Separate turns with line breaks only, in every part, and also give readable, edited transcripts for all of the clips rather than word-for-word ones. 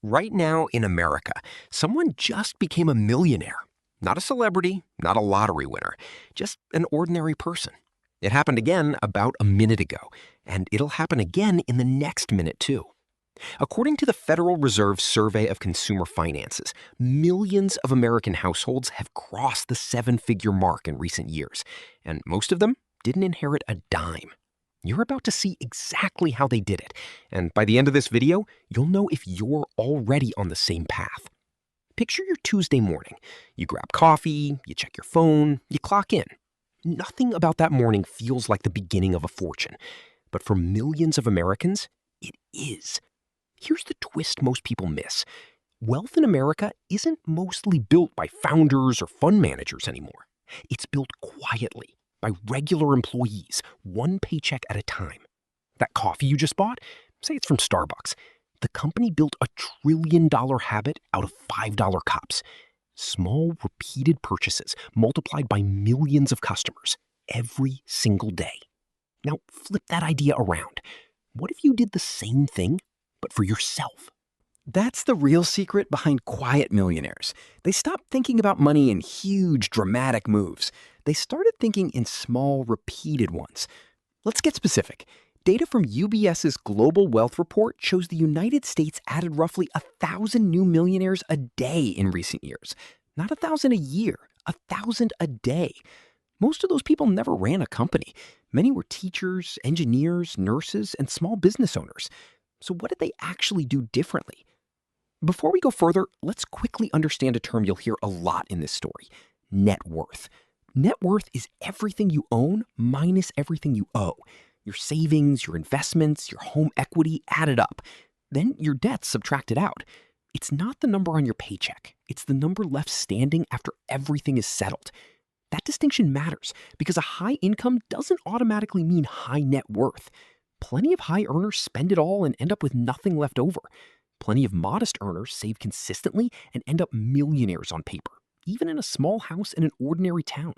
Right now in America, someone just became a millionaire. Not a celebrity, not a lottery winner, just an ordinary person. It happened again about a minute ago, and it'll happen again in the next minute too. According to the Federal Reserve Survey of Consumer Finances, millions of American households have crossed the seven-figure mark in recent years, and most of them didn't inherit a dime. You're about to see exactly how they did it, and by the end of this video, you'll know if you're already on the same path. Picture your Tuesday morning. You grab coffee, you check your phone, you clock in. Nothing about that morning feels like the beginning of a fortune, but for millions of Americans, it is. Here's the twist most people miss. Wealth in America isn't mostly built by founders or fund managers anymore. It's built quietly by regular employees, one paycheck at a time. That coffee you just bought, say it's from Starbucks. The company built a $1 trillion habit out of $5 cups. Small, repeated purchases multiplied by millions of customers every single day. Now, flip that idea around. What if you did the same thing, but for yourself?
That's the real secret behind quiet millionaires. They stopped thinking about money in huge, dramatic moves. They started thinking in small, repeated ones. Let's get specific. Data from UBS's Global Wealth Report shows the United States added roughly 1,000 new millionaires a day in recent years. Not 1,000 a year, 1,000 a day. Most of those people never ran a company. Many were teachers, engineers, nurses, and small business owners. So what did they actually do differently? Before we go further, let's quickly understand a term you'll hear a lot in this story: net worth. Net worth is everything you own minus everything you owe. Your savings, your investments, your home equity added up. Then your debts subtracted out. It's not the number on your paycheck. It's the number left standing after everything is settled. That distinction matters because a high income doesn't automatically mean high net worth. Plenty of high earners spend it all and end up with nothing left over. Plenty of modest earners save consistently and end up millionaires on paper, even in a small house in an ordinary town.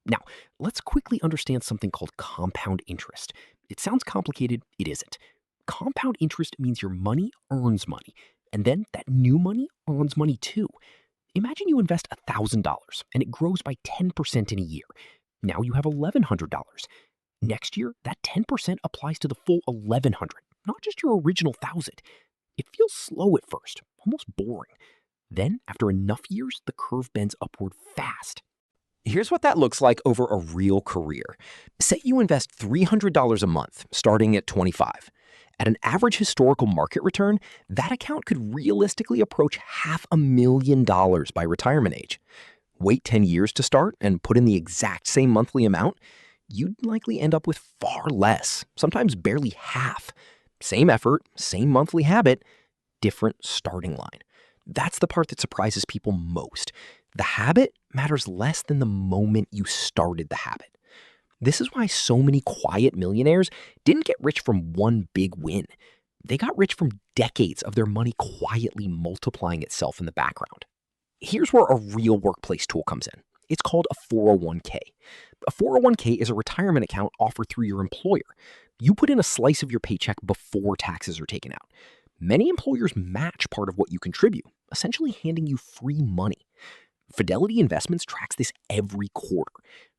Now, let's quickly understand something called compound interest. It sounds complicated, it isn't. Compound interest means your money earns money, and then that new money earns money too. Imagine you invest $1,000 and it grows by 10% in a year. Now you have $1,100. Next year, that 10% applies to the full $1,100, not just your original $1,000. It feels slow at first, almost boring. Then, after enough years, the curve bends upward fast. Here's what that looks like over a real career. Say you invest $300 a month, starting at 25. At an average historical market return, that account could realistically approach $500,000 by retirement age. Wait 10 years to start and put in the exact same monthly amount, you'd likely end up with far less, sometimes barely half. Same effort, same monthly habit, different starting line. That's the part that surprises people most. The habit matters less than the moment you started the habit. This is why so many quiet millionaires didn't get rich from one big win. They got rich from decades of their money quietly multiplying itself in the background. Here's where a real workplace tool comes in. It's called a 401k. A 401k is a retirement account offered through your employer. You put in a slice of your paycheck before taxes are taken out. Many employers match part of what you contribute, essentially handing you free money. Fidelity Investments tracks this every quarter.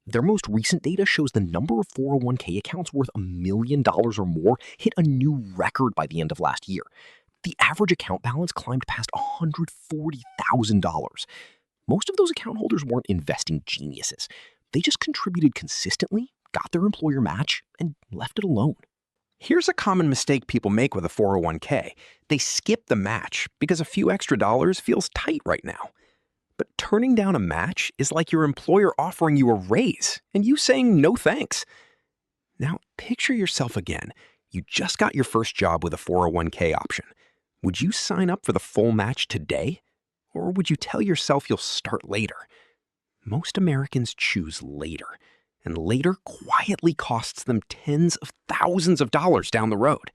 Their most recent data shows the number of 401k accounts worth $1 million or more hit a new record by the end of last year. The average account balance climbed past $140,000. Most of those account holders weren't investing geniuses. They just contributed consistently, got their employer match, and left it alone. Here's a common mistake people make with a 401k. They skip the match because a few extra dollars feels tight right now. But turning down a match is like your employer offering you a raise and you saying no thanks. Now, picture yourself again. You just got your first job with a 401k option. Would you sign up for the full match today? Or would you tell yourself you'll start later? Most Americans choose later, and later quietly costs them tens of thousands of dollars down the road.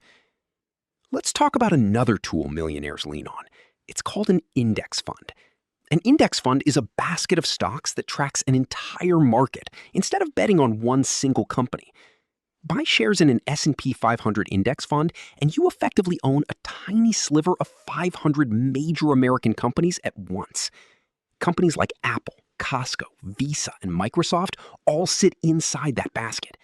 Let's talk about another tool millionaires lean on. It's called an index fund. An index fund is a basket of stocks that tracks an entire market instead of betting on one single company. Buy shares in an S&P 500 index fund, and you effectively own a tiny sliver of 500 major American companies at once. Companies like Apple, Costco, Visa, and Microsoft all sit inside that basket.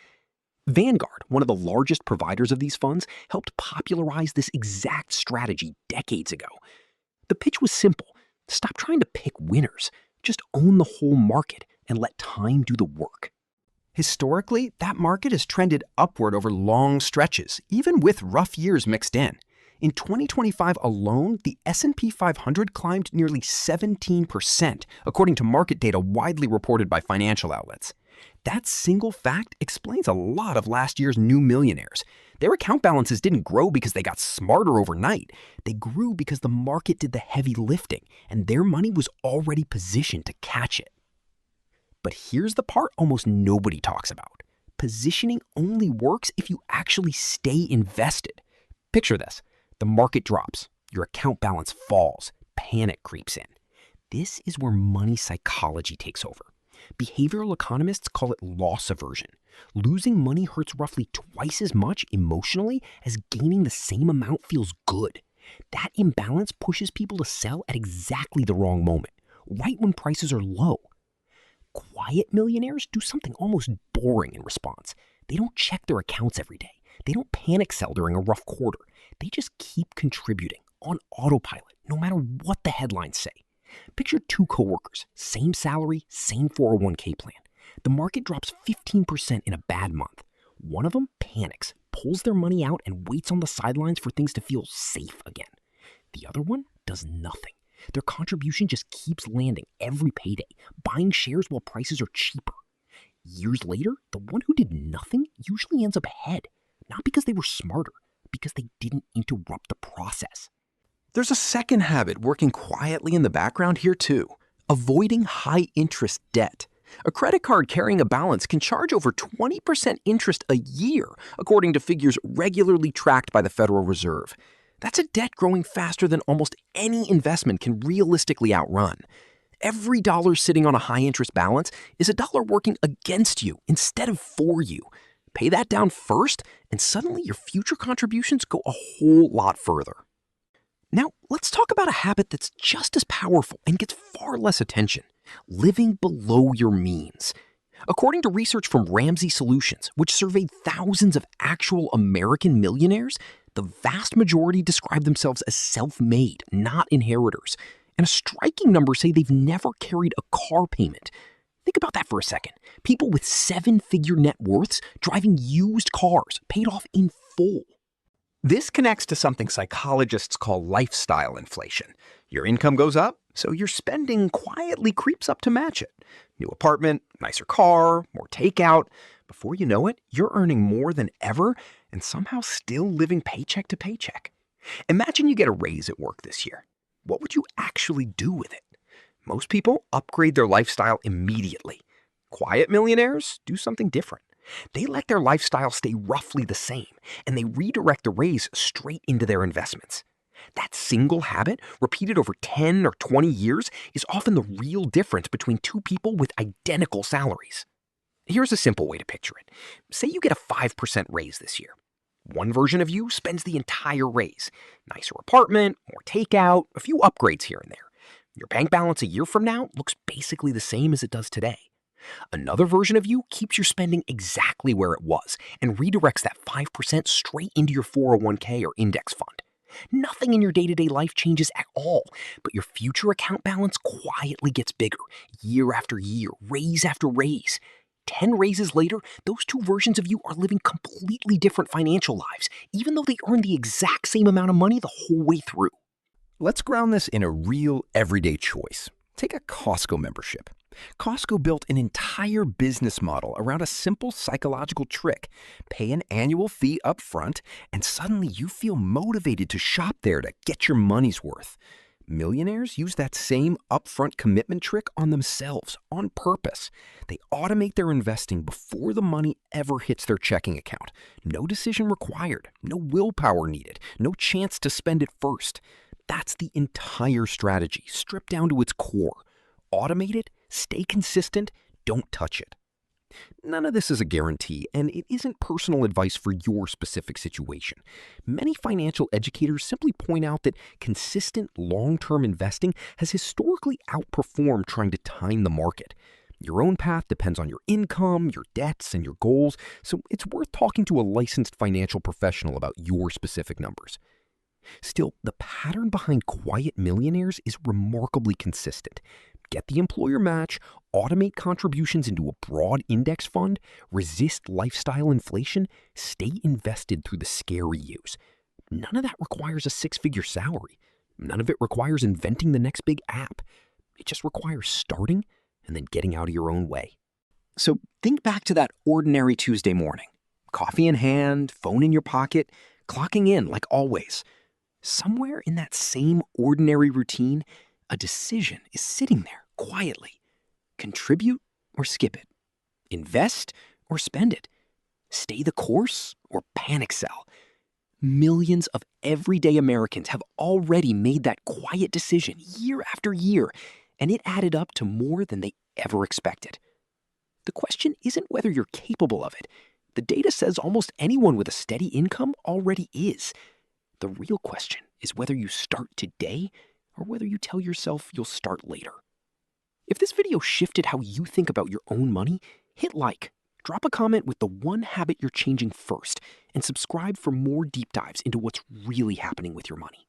Vanguard, one of the largest providers of these funds, helped popularize this exact strategy decades ago. The pitch was simple. Stop trying to pick winners. Just own the whole market and let time do the work.
Historically, that market has trended upward over long stretches, even with rough years mixed in. In 2025 alone, the S&P 500 climbed nearly 17%, according to market data widely reported by financial outlets. That single fact explains a lot of last year's new millionaires. Their account balances didn't grow because they got smarter overnight. They grew because the market did the heavy lifting, and their money was already positioned to catch it. But here's the part almost nobody talks about. Positioning only works if you actually stay invested. Picture this. The market drops. Your account balance falls. Panic creeps in. This is where money psychology takes over. Behavioral economists call it loss aversion. Losing money hurts roughly twice as much emotionally as gaining the same amount feels good. That imbalance pushes people to sell at exactly the wrong moment, right when prices are low. Quiet millionaires do something almost boring in response. They don't check their accounts every day. They don't panic sell during a rough quarter. They just keep contributing on autopilot, no matter what the headlines say. Picture two coworkers, same salary, same 401k plan. The market drops 15% in a bad month. One of them panics, pulls their money out, and waits on the sidelines for things to feel safe again. The other one does nothing. Their contribution just keeps landing every payday, buying shares while prices are cheaper. Years later, the one who did nothing usually ends up ahead, not because they were smarter, because they didn't interrupt the process. There's a second habit working quietly in the background here too: avoiding high-interest debt. A credit card carrying a balance can charge over 20% interest a year, according to figures regularly tracked by the Federal Reserve. That's a debt growing faster than almost any investment can realistically outrun. Every dollar sitting on a high-interest balance is a dollar working against you instead of for you. Pay that down first, and suddenly your future contributions go a whole lot further. Now, let's talk about a habit that's just as powerful and gets far less attention: living below your means. According to research from Ramsey Solutions, which surveyed thousands of actual American millionaires, the vast majority describe themselves as self-made, not inheritors. And a striking number say they've never carried a car payment. Think about that for a second. People with seven-figure net worths driving used cars, paid off in full.
This connects to something psychologists call lifestyle inflation. Your income goes up, so your spending quietly creeps up to match it. New apartment, nicer car, more takeout. Before you know it, you're earning more than ever and somehow still living paycheck to paycheck. Imagine you get a raise at work this year. What would you actually do with it? Most people upgrade their lifestyle immediately. Quiet millionaires do something different. They let their lifestyle stay roughly the same, and they redirect the raise straight into their investments. That single habit, repeated over 10 or 20 years, is often the real difference between two people with identical salaries. Here's a simple way to picture it. Say you get a 5% raise this year. One version of you spends the entire raise. Nicer apartment, more takeout, a few upgrades here and there. Your bank balance a year from now looks basically the same as it does today. Another version of you keeps your spending exactly where it was and redirects that 5% straight into your 401k or index fund. Nothing in your day-to-day life changes at all, but your future account balance quietly gets bigger, year after year, raise after raise. 10 raises later, those two versions of you are living completely different financial lives, even though they earn the exact same amount of money the whole way through.
Let's ground this in a real everyday choice. Take a Costco membership. Costco built an entire business model around a simple psychological trick. Pay an annual fee up front, and suddenly you feel motivated to shop there to get your money's worth. Millionaires use that same upfront commitment trick on themselves, on purpose. They automate their investing before the money ever hits their checking account. No decision required, no willpower needed, no chance to spend it first. That's the entire strategy, stripped down to its core. Automate it, stay consistent, don't touch it.
None of this is a guarantee, and it isn't personal advice for your specific situation. Many financial educators simply point out that consistent long-term investing has historically outperformed trying to time the market. Your own path depends on your income, your debts, and your goals, so it's worth talking to a licensed financial professional about your specific numbers. Still, the pattern behind quiet millionaires is remarkably consistent. Get the employer match, automate contributions into a broad index fund, resist lifestyle inflation, stay invested through the scary years. None of that requires a six-figure salary. None of it requires inventing the next big app. It just requires starting and then getting out of your own way.
So think back to that ordinary Tuesday morning. Coffee in hand, phone in your pocket, clocking in like always. Somewhere in that same ordinary routine, a decision is sitting there quietly. Contribute or skip it. Invest or spend it. Stay the course or panic sell. Millions of everyday Americans have already made that quiet decision year after year, and it added up to more than they ever expected. The question isn't whether you're capable of it. The data says almost anyone with a steady income already is. The real question is whether you start today or whether you tell yourself you'll start later. If this video shifted how you think about your own money, hit like, drop a comment with the one habit you're changing first, and subscribe for more deep dives into what's really happening with your money.